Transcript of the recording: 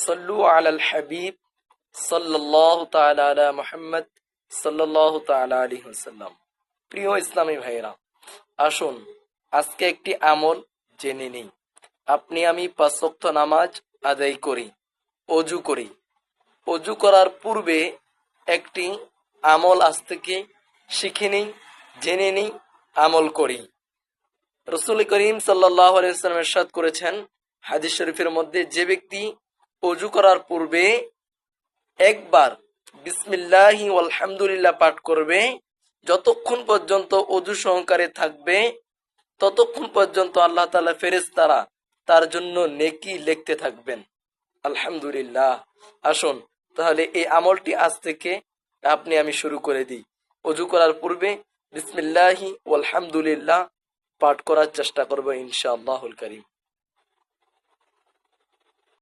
সল্লু আলাল হাবিব সাল্লাল্লাহু তাআলা আলা মুহাম্মদ সাল্লাল্লাহু তাআলা আলাইহি ওয়াসাল্লাম। প্রিয় ইসলামী ভাইরা, আসুন আজকে একটি আমল জেনে নিই। আপনি আমি 5 ওয়াক্ত নামাজ আদায় করি, অজু করি। অজু করার পূর্বে একটি আমল আজ থেকে শিখে নিই, জেনে নিই, আমল করি। রাসূল করিম সাল্লাল্লাহু আলাইহি ওয়াসাল্লাম ইরশাদ করেছেন হাদিস শরীফের মধ্যে, যে ব্যক্তি অজু করার পূর্বে একবার বিসমিল্লাহি আলহামদুলিল্লাহ পাঠ করবে, যতক্ষণ পর্যন্ত অজু সহকারে থাকবে ততক্ষণ পর্যন্ত আল্লাহ তাআলা ফেরেশতারা তার জন্য নেকি লিখতে থাকবেন। আলহামদুলিল্লাহ। আসুন তাহলে এই আমলটি আজ থেকে আপনি আমি শুরু করে দিই। অজু করার পূর্বে বিসমিল্লাহি আলহামদুলিল্লাহ পাঠ করার চেষ্টা করব ইনশাআল্লাহুল কারীম।